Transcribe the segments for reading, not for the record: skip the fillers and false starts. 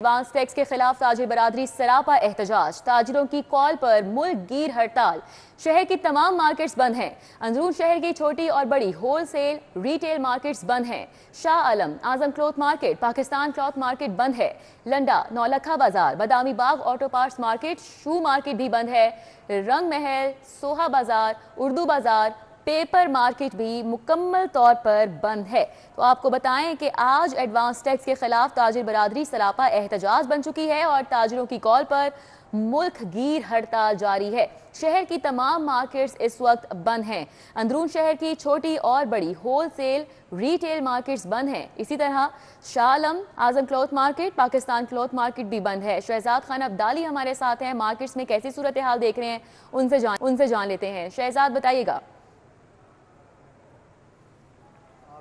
Advance tax के खिलाफ ताजिर बरादरी सरापा एहतजाज, ताजिरों की कॉल पर मुल्क गीर हड़ताल। शहर की तमाम मार्केट्स बंद हैं। अंदरून शहर की छोटी और बड़ी होलसेल रिटेल मार्केट्स बंद हैं। Shah Alam, Azam cloth market, Pakistan cloth market बंद है। लंडा, नौलखा बाजार, Badami Bagh auto parts market, shoe market भी बंद है। रंग महल, सोहा बाजार, उर्दू बाजार, पेपर मार्केट भी मुकम्मल तौर पर बंद है। तो आपको बताएं कि आज एडवांस टैक्स के खिलाफ ताजिर बरादरी सरापा एहतजाज बन चुकी है और ताजिरों की कॉल पर मुल्क गीर हड़ताल जारी है। शहर की तमाम मार्केट्स इस वक्त बंद हैं। अंदरून शहर की छोटी और बड़ी होलसेल रिटेल मार्केट्स बंद हैं। इसी तरह Shah Alam, Azam cloth market, Pakistan cloth market भी बंद है। शहजाद खान अब्दाली हमारे साथ हैं, मार्केट्स में कैसी सूरत हाल देख रहे हैं उनसे जान लेते हैं। शहजाद, बताइएगा।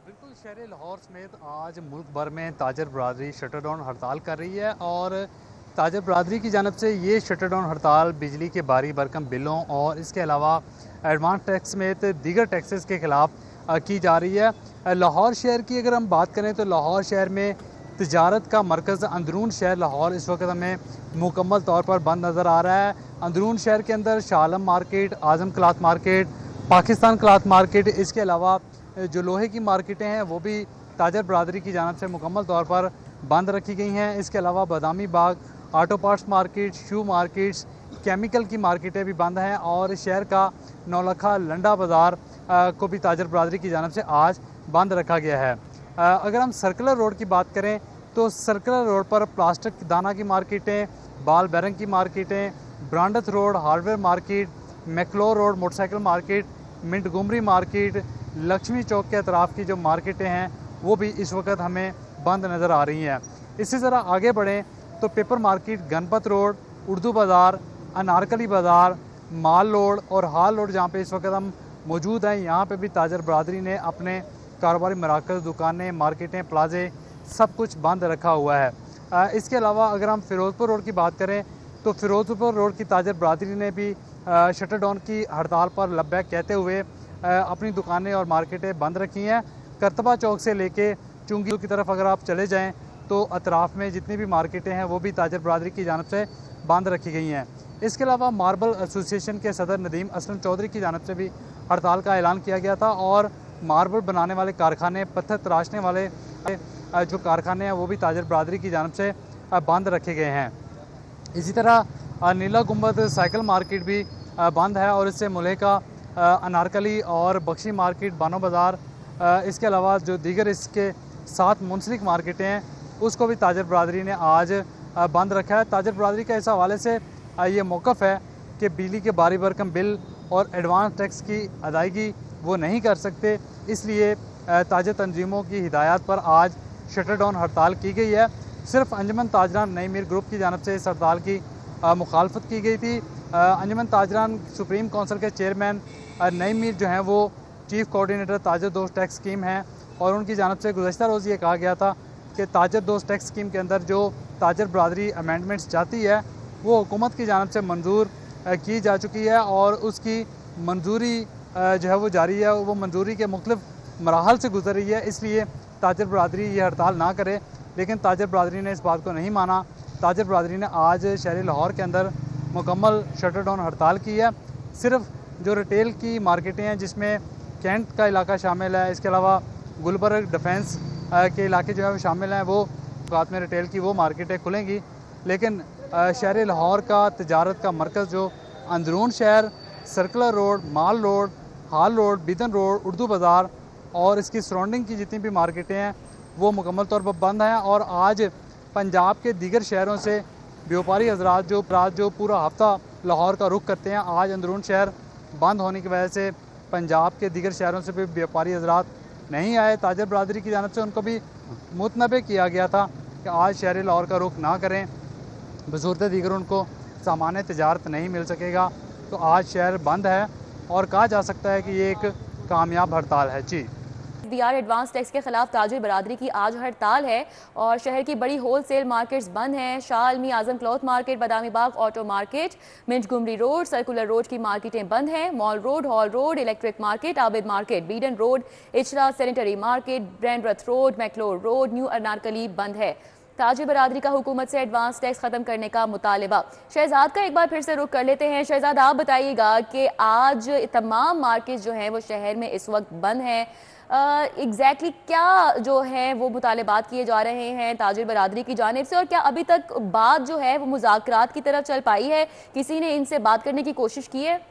बिल्कुल, शहर लाहौर समेत आज मुल्क भर में ताजर बरादरी शटर डाउन हड़ताल कर रही है और ताजर बरादरी की जानब से ये शटर डाउन हड़ताल बिजली के भारी भरकम बिलों और इसके अलावा एडवांस टैक्स समेत दीगर टैक्सेस के ख़िलाफ़ की जा रही है। लाहौर शहर की अगर हम बात करें तो लाहौर शहर में तिजारत का मरकज़ अंदरून शहर लाहौर इस वक्त हमें मुकम्मल तौर पर बंद नज़र आ रहा है। अंदरून शहर के अंदर Shah Alam market, Azam cloth market, Pakistan cloth market, इसके अलावा जो लोहे की मार्केटें हैं वो भी ताजर बरादरी की जानब से मुकम्मल तौर पर बंद रखी गई हैं। इसके अलावा बादामी बाग, ऑटो पार्ट्स मार्केट, शू मार्केट्स, केमिकल की मार्केटें भी बंद हैं और शहर का नौलखा लंडा बाज़ार को भी ताजर बरादरी की जानब से आज बंद रखा गया है। अगर हम सर्कुलर रोड की बात करें तो सर्कुलर रोड पर प्लास्टिक दाना की मार्केटें, बाल बैरंग की मार्केटें, Brandreth Road hardware market, McLeod Road motorcycle market, Montgomery market, Lakshmi Chowk के अतराफ़ की जो मार्केटें हैं वो भी इस वक्त हमें बंद नज़र आ रही हैं। इसी तरह आगे बढ़ें तो paper market, Ganpat road, Urdu बाज़ार, अनारकली बाज़ार, माल रोड और हाल रोड जहाँ पे इस वक्त हम मौजूद हैं, यहाँ पे भी ताजर बरादरी ने अपने कारोबारी मराकज़, दुकानें, मार्केटें, प्लाजे सब कुछ बंद रखा हुआ है। इसके अलावा अगर हम फ़िरोज़पुर रोड की बात करें तो फ़िरोज़पुर रोड की ताजर बरादरी ने भी शटर डाउन की हड़ताल पर लब्बैक कहते हुए अपनी दुकानें और मार्केटें बंद रखी हैं। करतबा चौक से लेके चुंगी की तरफ अगर आप चले जाएं तो अतराफ़ में जितनी भी मार्केटें हैं वो भी ताजर बरादरी की जानब से बंद रखी गई हैं। इसके अलावा मार्बल एसोसिएशन के सदर नदीम असलम चौधरी की जानब से भी हड़ताल का ऐलान किया गया था और मार्बल बनाने वाले कारखाने, पत्थर तराशने वाले जो कारखाने हैं वो भी ताजर बरादरी की जानब से बंद रखे गए हैं। इसी तरह नीला गुंबद साइकिल मार्केट भी बंद है और इससे मुलेका, अनारकली और बख्शी मार्केट, बानो बाज़ार, इसके अलावा जो दीगर इसके साथ मुंसलिक मार्केटें हैं उसको भी ताजर बरादरी ने आज बंद रखा है। ताजर बरादरी का इस हवाले से ये मौक़िफ़ है कि बिजली के भारी भरकम बिल और एडवांस टैक्स की अदायगी वो नहीं कर सकते, इसलिए ताजर तंजीमों की हिदायत पर आज शटर डाउन हड़ताल की गई है। सिर्फ अंजुमन ताजरान नई मीर ग्रुप की जानब से इस हड़ताल की मुखालफत की गई थी। अंजुमन ताजरान सुप्रीम काउंसिल के चेयरमैन नई मीर जो हैं वो चीफ़ कोऑर्डिनेटर ताजर दोस्त टैक्स स्कीम हैं और उनकी जानब से गुज़श्ता रोज़ ये कहा गया था कि ताजर दोस्त टैक्स स्कीम के अंदर जो ताजर बरादरी अमेंडमेंट्स चाहती है वो हुकूमत की जानब से मंजूर की जा चुकी है और उसकी मंजूरी जो है वो जारी है, वो मंजूरी के मुख्तलिफ मराहल से गुजर रही है, इसलिए ताजर बरादरी ये हड़ताल ना करे। लेकिन ताजर बरादरी ने इस बात को नहीं माना। ताजर बरादरी ने आज शहर लाहौर के अंदर मुकम्मल शटर डाउन हड़ताल की है। सिर्फ जो रिटेल की मार्केटें हैं जिसमें कैंट का इलाका शामिल है, इसके अलावा गुलबर्ग डिफेंस के इलाके जो है वो शामिल हैं, वो औकात में रिटेल की वो मार्केटें खुलेंगी। लेकिन शहर लाहौर का तिजारत का मरकज़ जो अंदरून शहर, सर्कुलर रोड, माल रोड, हाल रोड, बिदन रोड, उर्दू बाज़ार और इसकी सराउंडिंग की जितनी भी मार्केटें हैं वो मुकम्मल तौर पर बंद हैं। और आज पंजाब के दीगर शहरों से व्यापारी हजरात जो पूरा हफ्ता लाहौर का रुख करते हैं, आज अंदरून शहर बंद होने की वजह से पंजाब के दीगर शहरों से भी व्यापारी हजरात नहीं आए। ताजर बरादरी की जानब से उनको भी मुतनबे किया गया था कि आज शहर लाहौर का रुख ना करें, बसूरत दीगर उनको सामान तिजारत नहीं मिल सकेगा। तो आज शहर बंद है और कहा जा सकता है कि ये एक कामयाब हड़ताल है। जी, एडवांस टैक्स के खिलाफ ताजिर बरादरी की आज हड़ताल है और शहर की बड़ी होलसेल मार्केट्स बंद हैं। Shah Alami, Azam cloth market, Badami Bagh auto market, Montgomery Road, Circular Road की मार्केटें बंद हैं। Mall Road, Hall Road, electric market, Abid market, Beadon Road, Ichhra sanitary market, Brandreth Road, McLeod Road, new Anarkali बंद है। ताजिर बरादरी का हुकूमत से एडवांस टैक्स खत्म करने का मुतालबा। शहजाद का एक बार फिर से रुख कर लेते हैं। शहजाद, आप बताइएगा कि आज तमाम मार्केट जो हैं वो शहर में इस वक्त बंद हैं। एग्जैक्टली क्या जो है वो मुतालबात किए जा रहे हैं ताजिर बरादरी की जानिब से, और क्या अभी तक बात जो है वो मुज़ाकरात की तरफ चल पाई है? किसी ने इनसे बात करने की कोशिश की है?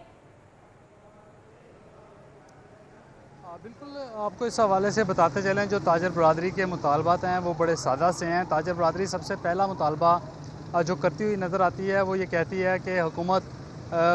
बिल्कुल, आपको इस हवाले से बताते चलें, जो ताजर बरादरी के मुतालबात हैं वो बड़े सादा से हैं। ताजर बरादरी सबसे पहला मुतालबा जो करती हुई नज़र आती है वो ये कहती है कि हुकूमत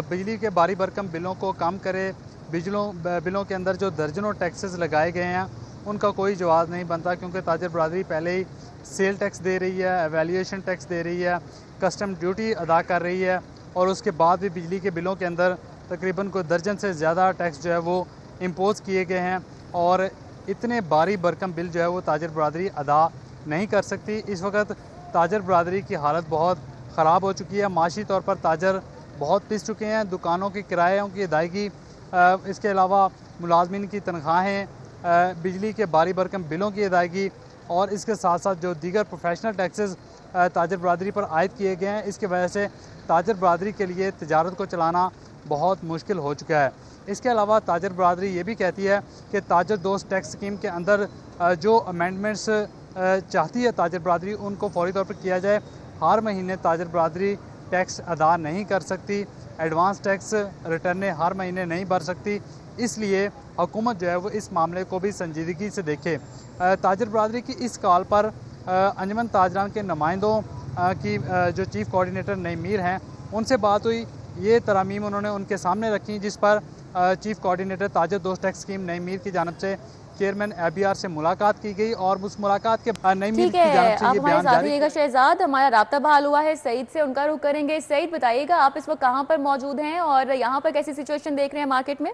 बिजली के भारी भरकम बिलों को कम करे। बिलों के अंदर जो दर्जनों टैक्सेस लगाए गए हैं उनका कोई जवाब नहीं बनता, क्योंकि ताजर बरादरी पहले ही सेल टैक्स दे रही है, एवेल्यूएशन टैक्स दे रही है, कस्टम ड्यूटी अदा कर रही है, और उसके बाद भी बिजली के बिलों के अंदर तकरीबन कोई दर्जन से ज़्यादा टैक्स जो है वो इम्पोज़ किए गए हैं, और इतने भारी भरकम बिल जो है वो ताजर बरादरी अदा नहीं कर सकती। इस वक्त ताजर बरादरी की हालत बहुत ख़राब हो चुकी है। माशी तौर पर ताजर बहुत पिस चुके हैं। दुकानों की किरायों की अदायगी, इसके अलावा मुलाजमीन की तनख्वाहें, बिजली के भारी भरकम बिलों की अदायगी, और इसके साथ साथ जो दीगर प्रोफेशनल टैक्सेस ताजर बरादरी पर आयद किए गए हैं, इसकी वजह से ताजर बरादरी के लिए तिजारत को चलाना बहुत मुश्किल हो चुका है। इसके अलावा ताजर बरादरी ये भी कहती है कि ताजर दोस्त टैक्स स्कीम के अंदर जो अमेंडमेंट्स चाहती है ताजर बरादरी, उनको फौरी तौर पर किया जाए। हर महीने ताजर बरादरी टैक्स अदा नहीं कर सकती, एडवांस टैक्स रिटर्नें हर महीने नहीं भर सकती, इसलिए हुकूमत जो है वो इस मामले को भी संजीदगी से देखे। ताजर बरादरी की इस कॉल पर अंजुमन ताजरान के नुमाइंदों की जो चीफ़ कोऑर्डिनेटर नईम मीर हैं उनसे बात हुई। ये तरामीम उन्होंने उनके सामने रखी, जिस पर चीफ़ कोऑर्डिनेटर ताजर दोस्त टैक्स स्कीम नईम मीर की जानिब से चेयरमैन ABR से मुलाकात की गई, और उस मुलाकात के नईम मीर की जानिब से ये बयान जारी किया। शहजाद, हमारा राब्ता बहाल हुआ है सईद से, उनका रुख करेंगे। सईद, बताइएगा आप इस वक्त कहाँ पर मौजूद हैं और यहाँ पर कैसी सिचुएशन देख रहे हैं मार्केट में?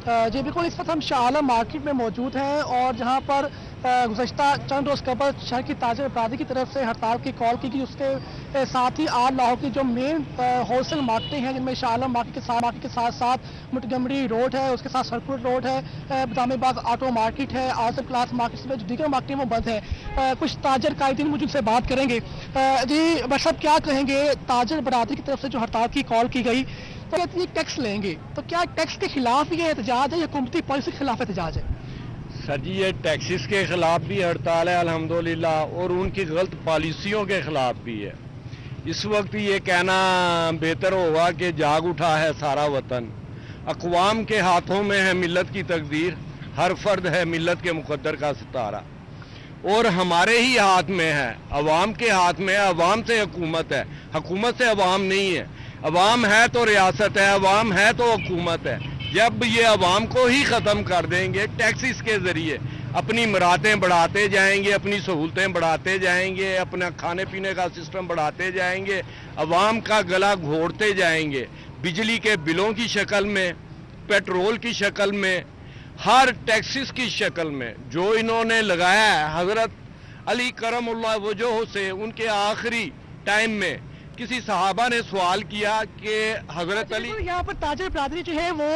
जी बिल्कुल, इस वक्त हम शाह आलम मार्केट में मौजूद हैं, और जहां पर गुज़श्ता चंद रोज़ कबल शहर की ताजर बरादरी की तरफ से हड़ताल की कॉल की गई। उसके साथ ही आज लाहौर की जो मेन होलसेल मार्केटें हैं, जिनमें शाह आलम मार्केट के साथ साथ मुंटगमरी रोड है, उसके साथ सरपुर रोड है, बदामीबाग ऑटो मार्केट है, आजम क्लास मार्केट में जो दीगर मार्केटें वो बंद हैं। कुछ ताजर कायदीन मुझे से बात करेंगे। जी भाई साहब, क्या कहेंगे ताजर बरादरी की तरफ से जो हड़ताल की कॉल की गई, तो इतनी टैक्स लेंगे, तो क्या टैक्स के खिलाफ ये एहतजाज है या हुकूमती पॉलिसी के खिलाफ एहतजाज है? सर जी, ये टैक्सेस के खिलाफ भी हड़ताल है अल्हम्दुलिल्लाह, और उनकी गलत पॉलिसियों के खिलाफ भी है। इस वक्त ये कहना बेहतर होगा कि जाग उठा है सारा वतन, अक़वाम के हाथों में है मिल्लत की तकदीर, हर फर्द है मिल्लत के मुक़द्दर का सितारा, और हमारे ही हाथ में है, अवाम के हाथ में है। अवाम से हुकूमत है, हुकूमत से अवाम नहीं है। अवाम है तो रियासत है, अवाम है तो हुकूमत है। जब ये अवाम को ही ख़त्म कर देंगे, टैक्सेस के ज़रिए अपनी मरातें बढ़ाते जाएंगे, अपनी सहूलतें बढ़ाते जाएंगे, अपना खाने पीने का सिस्टम बढ़ाते जाएंगे, अवाम का गला घोटते जाएंगे, बिजली के बिलों की शक्ल में, पेट्रोल की शक्ल में, हर टैक्सेस की शक्ल में जो इन्होंने लगाया है। हज़रत अली करमुल्लाह वजह से उनके आखिरी टाइम में किसी सहाबा ने सवाल किया कि हजरत अली, यहाँ पर ताजर बरादरी जो है वो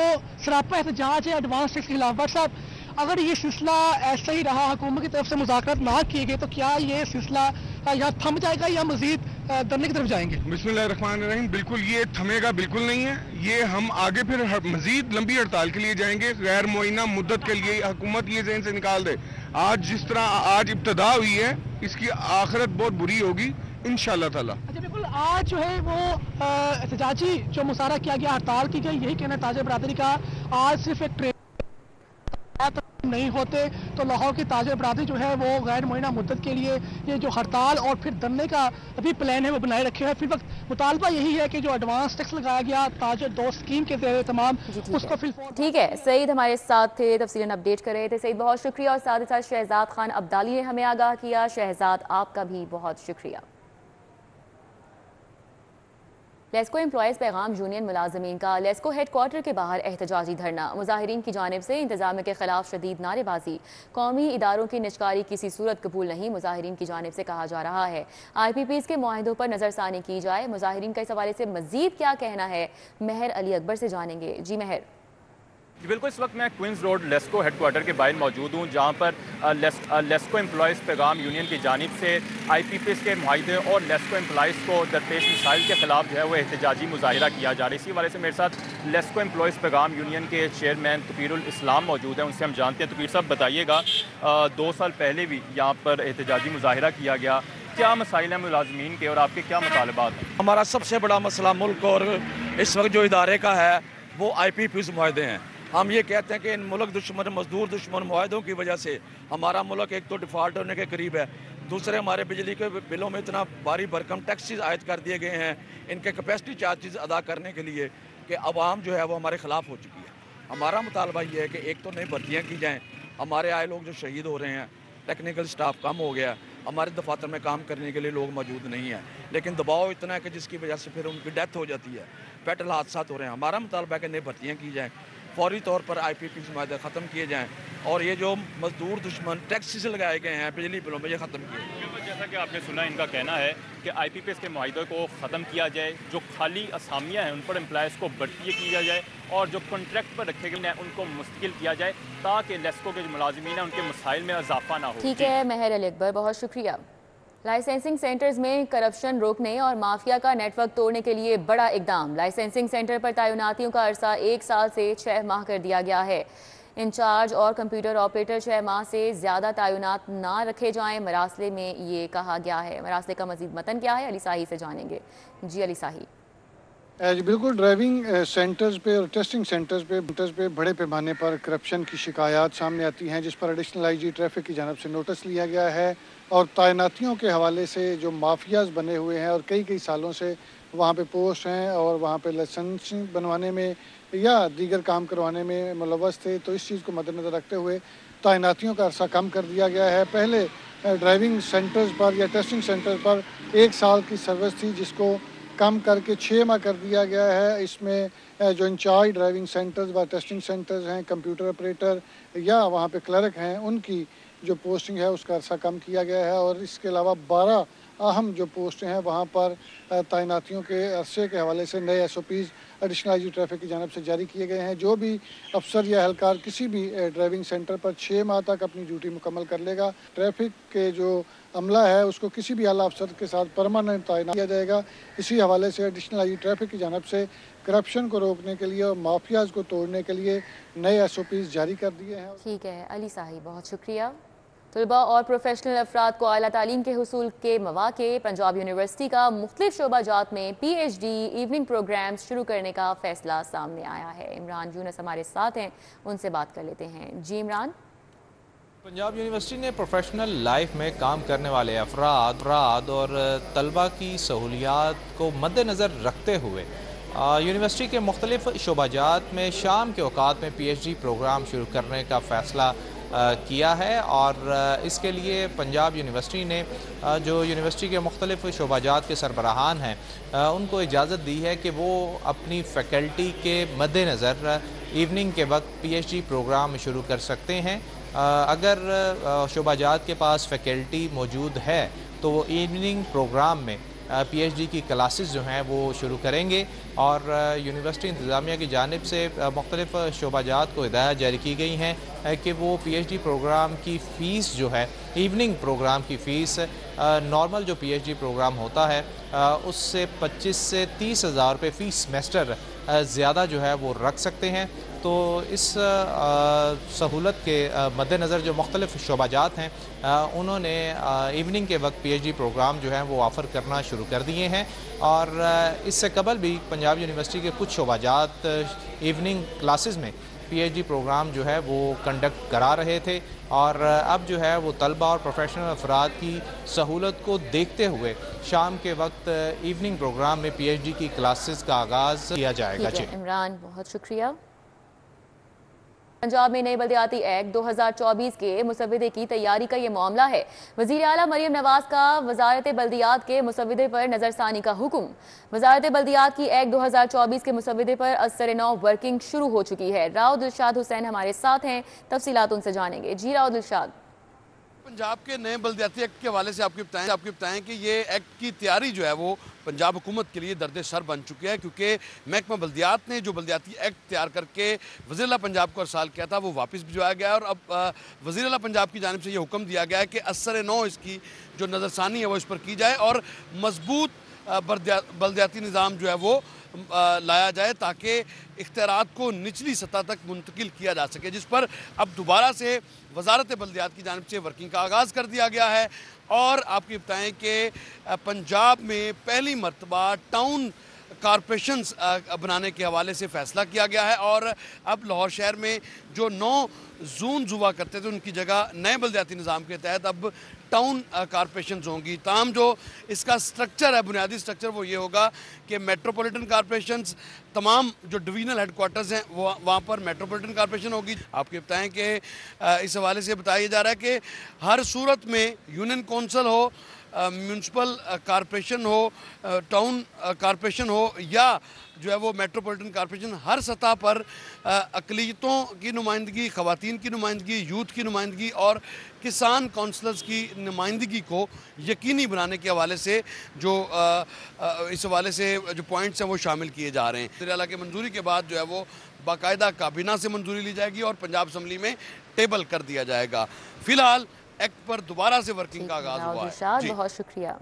सरापा एहतजाज है एडवांस टैक्स के खिलाफ। बट साहब, अगर ये सिलसिला ऐसा ही रहा, हुकूमत की तरफ से मुज़ाकरात ना किए गए, तो क्या ये सिलसिला यहाँ थम जाएगा या मजीद धरने की तरफ जाएंगे? बिस्मिल्लाहिर्रहमानिर्रहीम, बिल्कुल ये थमेगा बिल्कुल नहीं है। ये हम आगे फिर मजीद लंबी हड़ताल के लिए जाएंगे, गैर मुअय्यना मुद्दत के लिए। हुकूमत ये ज़हन से निकाल दे, आज जिस तरह आज इब्तदा हुई है, इसकी आखिरत बहुत बुरी होगी इंशाअल्लाह ताला। अच्छा बिल्कुल, आज जो है वो एहतजाजी जो मुशारा किया गया, हड़ताल की गई, यही कहना है ताजर बरादरी का। आज सिर्फ एक ट्रेन नहीं होते तो लाहौर की ताजर बरादरी जो है वो गैर मुअय्यना मुद्दत के लिए ये जो हड़ताल और फिर धरने का अभी प्लान है वो बनाए रखे है। फिर वक्त मुतालबा यही है कि जो एडवांस टैक्स लगाया गया ताजर दोस्त स्कीम के जरिए तमाम उसको फिल। ठीक है, सईद हमारे साथ थे, तफसीलन अपडेट कर रहे थे। सईद, बहुत शुक्रिया। और साथ ही साथ शहजाद खान अब्दाली ने हमें आगाह किया। शहजाद, आपका भी बहुत शुक्रिया। लेस्को एम्प्लॉयज़ पैगाम यूनियन मुलाजमीन का लेस्को हेड क्वार्टर के बाहर एहतजाजी धरना। मुजाहिरीन की जानिब से इंतजाम के खिलाफ शदीद नारेबाजी। कौमी इदारों की निजकारी किसी सूरत कबूल नहीं, मुजाहिरीन की जानिब से कहा जा रहा है। IPPs के मुआहिदों पर नज़रसानी की जाए। मुजाहिरीन का इस हवाले से मजीद क्या कहना है, महर अली अकबर से जानेंगे। जी महर। बिल्कुल, इस वक्त मैं क्वींस रोड लेस्को हेडक्वार्टर के बाहर मौजूद हूँ, जहाँ पर लेस्को एम्प्लॉइज़ पैगाम यूनियन की जानिब से IPPS के मुआहदे और लेस्को एम्प्लॉइज़ को दरपेश मिसाइल के खिलाफ जो है वो एहतजाजी मुजाहिरा किया जा रहा है। इसी वाले से मेरे साथ लेस्को एम्प्लॉइज़ पैगाम यूनियन के चेयरमैन तकीरुल इस्लाम मौजूद हैं, उनसे हम जानते हैं। तकीर साहब, बताइएगा, 2 साल पहले भी यहाँ पर एहतजाजी मुजाहिरा किया गया, क्या मसाइल हैं मुलाजमीन के और आपके क्या मुतालबात हैं? हमारा सबसे बड़ा मसला मुल्क और इस वक्त जो इदारे का है वो IPPS मुआहदे हैं। हम ये कहते हैं कि इन मुल्क दुश्मन, मजदूर दुश्मन मुआहदों की वजह से हमारा मुल्क एक तो डिफ़ॉल्ट होने के करीब है, दूसरे हमारे बिजली के बिलों में इतना भारी भरकम टैक्सेस आयद कर दिए गए हैं इनके कैपेसिटी चार्जेस अदा करने के लिए कि अवाम जो है वो हमारे ख़िलाफ़ हो चुकी है। हमारा मुतालबा ये है कि एक तो नई भर्तियाँ की जाएँ, हमारे आए लोग जो शहीद हो रहे हैं, टेक्निकल स्टाफ कम हो गया, हमारे दफातर में काम करने के लिए लोग मौजूद नहीं हैं, लेकिन दबाव इतना है कि जिसकी वजह से फिर उनकी डेथ हो जाती है, फैटल हादसा हो रहे हैं। हमारा मुतालबा है कि नई भर्तियाँ की जाएँ, फौरी तौर पर IPPS मुआहदे ख़त्म किए जाएँ और ये जो मजदूर दुश्मन टैक्सेस लगाए गए हैं बिजली बिलों में, ये ख़त्म किए जाएँ। जैसा कि आपने सुना, इनका कहना है कि IPPS के मुआहदे को ख़त्म किया जाए, जो खाली असामियाँ हैं उन पर एम्प्लॉइज़ को भर्ती किया जाए और जो कॉन्ट्रैक्ट पर रखे गए हैं उनको मुस्तकिल किया जाए, ताकि लेस्को के जो मुलाजिमीन हैं उनके मसाइल में इजाफा ना हो। ठीक है मेहर अली अकबर, बहुत शुक्रिया। लाइसेंसिंग सेंटर्स में करप्शन रोकने और माफिया का नेटवर्क तोड़ने के लिए बड़ा इकदाम। लाइसेंसिंग सेंटर पर तैनातियों का अरसा 1 साल से 6 माह कर दिया गया है। इंचार्ज और कंप्यूटर ऑपरेटर 6 माह से ज़्यादा तैनात ना रखे जाएं, मरासले में ये कहा गया है। मरासले का मजीद मतन क्या है, अली साही से जानेंगे। जी अली साही। जी बिल्कुल, ड्राइविंग सेंटर्स पे और टेस्टिंग सेंटर्स पे बड़े पैमाने पर करप्शन की शिकायत सामने आती हैं, जिस पर एडिशनल IG ट्रैफिक की जानब से नोटिस लिया गया है और तैनातियों के हवाले से जो माफियाज बने हुए हैं और कई सालों से वहाँ पे पोस्ट हैं और वहाँ पे लाइसेंस बनवाने में या दीगर काम करवाने में मुलव्वस थे, तो इस चीज़ को मद्देनज़र रखते हुए तैनातियों का अरसा कम कर दिया गया है। पहले ड्राइविंग सेंटर्स पर या टेस्टिंग सेंटर्स पर 1 साल की सर्विस थी, जिसको कम करके 6 माह कर दिया गया है। इसमें जो इंचार्ज ड्राइविंग सेंटर्स व टेस्टिंग सेंटर्स हैं, कंप्यूटर ऑपरेटर या वहाँ पे क्लर्क हैं, उनकी जो पोस्टिंग है उसका अरसा कम किया गया है और इसके अलावा 12 अहम जो पोस्ट हैं वहाँ पर तैनातियों के अरसे के हवाले से नए SOPs एडिशनल IG ट्रैफिक की जानब से जारी किए गए हैं। जो भी अफसर या एहलकार किसी भी ड्राइविंग सेंटर पर 6 माह तक अपनी ड्यूटी मुकम्मल कर लेगा, ट्रैफिक के जो अमला है उसको किसी भी आला अफसर के साथ परमानेंट तैनात किया जाएगा। इसी हवाले से एडिशनल IG ट्रैफिक की जानब से करप्शन को रोकने के लिए और माफियाज को तोड़ने के लिए नए SOPs जारी कर दिए हैं। ठीक है अली साही, बहुत शुक्रिया। तलबा और प्रोफेशनल अफराद को आला तालीम के हुसूल के मौके पंजाब यूनिवर्सिटी का मुख्तलिफ शोबाजात में PhD इवनिंग प्रोग्राम्स शुरू करने का फैसला सामने आया है। इमरान यूनुस हमारे साथ हैं, उनसे बात कर लेते हैं। जी इमरान। पंजाब यूनिवर्सिटी ने प्रोफेशनल लाइफ में काम करने वाले अफराद और तलबा की सहूलियात को मद्देनज़र रखते हुए यूनिवर्सिटी के मुख्तलिफ शोबाजात में शाम के औकात में PhD प्रोग्राम शुरू करने का फ़ैसला किया है और इसके लिए पंजाब यूनिवर्सिटी ने जो यूनिवर्सिटी के मुख्तलिफ शोबाजात के सरबराहान हैं उनको इजाज़त दी है कि वो अपनी फ़ैकल्टी के मद्देनज़र इवनिंग के वक्त PhD प्रोग्राम शुरू कर सकते हैं। अगर शोबाजात के पास फ़ैकल्टी मौजूद है तो वो इवनिंग प्रोग्राम में PhD की क्लासेस जो हैं वो शुरू करेंगे और यूनिवर्सिटी इंतज़ामिया की जानिब से मुख्तलिफ शोबाजात को हिदायत जारी की गई हैं कि वो PhD प्रोग्राम की फ़ीस जो है, इवनिंग प्रोग्राम की फ़ीस नॉर्मल जो PhD प्रोग्राम होता है उससे 25 से 30 हज़ार रुपये फ़ी सेमेस्टर ज़्यादा जो है वो रख सकते हैं। तो इस सहूलत के मद्देनज़र जो मुख्तलिफ शोबाजात हैं उन्होंने इवनिंग के वक्त PhD प्रोग्राम जो है वो ऑफ़र करना शुरू कर दिए हैं और इससे कबल भी पंजाब यूनिवर्सिटी के कुछ शोबाजात इवनिंग क्लासेस में PhD प्रोग्राम जो है वो कंडक्ट करा रहे थे और अब जो है वो तलबा और प्रोफेशनल अफराद की सहूलत को देखते हुए शाम के वक्त इवनिंग प्रोग्राम में PhD की क्लासेस का आगाज़ किया जाएगा। जी इमरान, बहुत शुक्रिया। पंजाब में नए बल्दियाती एक्ट 2024 के मुसव्विदे की तैयारी का ये मामला है। वज़ीर आला मरियम नवाज का वज़ारत बल्दियात के मुसव्विदे पर नज़रसानी का हुक्म। वज़ारत बल्दियात की एक्ट 2024 के मुसव्विदे पर असर-ए-नौ वर्किंग शुरू हो चुकी है। राव दिलशाद हुसैन हमारे साथ हैं, तफसीलात उनसे जानेंगे। जी राव दिलशाद। पंजाब के नए बल्दियाती एक्ट के हवाले से आपको बताएं कि ये एक्ट की तैयारी जो है वो पंजाब हुकूमत के लिए दर्द सर बन चुकी है, क्योंकि महकमा बल्दियात ने जो बल्दियाती एक्ट तैयार करके वज़ीर-ए-आला पंजाब को अरसाल किया था वो वापस भिजवाया गया है और अब वज़ीर-ए-आला पंजाब की जानिब से ये हुक्म दिया गया है कि असर नौ इसकी जो नज़रसानी है वो इस पर की जाए और मजबूत बल्दियाती निज़ाम जो है वो लाया जाए ताकि इख्तियारात को निचली सतह तक मुंतकिल किया जा सके, जिस पर अब दोबारा से वजारत बल्दियात की जानिब से वर्किंग का आगाज़ कर दिया गया है। और आपको बताएं कि पंजाब में पहली मरतबा टाउन कॉरपोरेशंस बनाने के हवाले से फ़ैसला किया गया है और अब लाहौर शहर में जो 9 जोन्स हुआ करते थे उनकी जगह नए बल्दियाती निज़ाम के तहत अब टाउन कॉरपोरेशंस होंगी। ताम जो इसका स्ट्रक्चर है, बुनियादी स्ट्रक्चर वो ये होगा कि मेट्रोपॉलिटन कॉरपोरेशंस तमाम जो डिवीजनल हेडक्वार्टर्स हैं वो वहाँ पर मेट्रोपॉलिटन कॉरपोरेशन होगी। आपको बताएं कि इस हवाले से बताया जा रहा है कि हर सूरत में यूनियन कौंसिल हो, म्यूनसिपल कॉरपोरेशन हो, टाउन कॉरपोरेशन हो या जो है वो मेट्रोपॉलिटन कॉरपोरेशन, हर सतह पर अक़लियतों की नुमाइंदगी, ख़वातीन की नुमाइंदगी, यूथ की नुमाइंदगी और किसान काउंसलर्स की नुमाइंदगी को यकीनी बनाने के हवाले से जो इस हवाले से जो पॉइंट्स हैं वो शामिल किए जा रहे हैं। वज़ीर-ए-आला की मंजूरी के बाद जो है वो बाकायदा काबीना से मंजूरी ली जाएगी और पंजाब असम्बली में टेबल कर दिया जाएगा। फ़िलहाल एक्ट पर दोबारा से वर्किंग का आगाज़ हुआ है। बहुत शुक्रिया।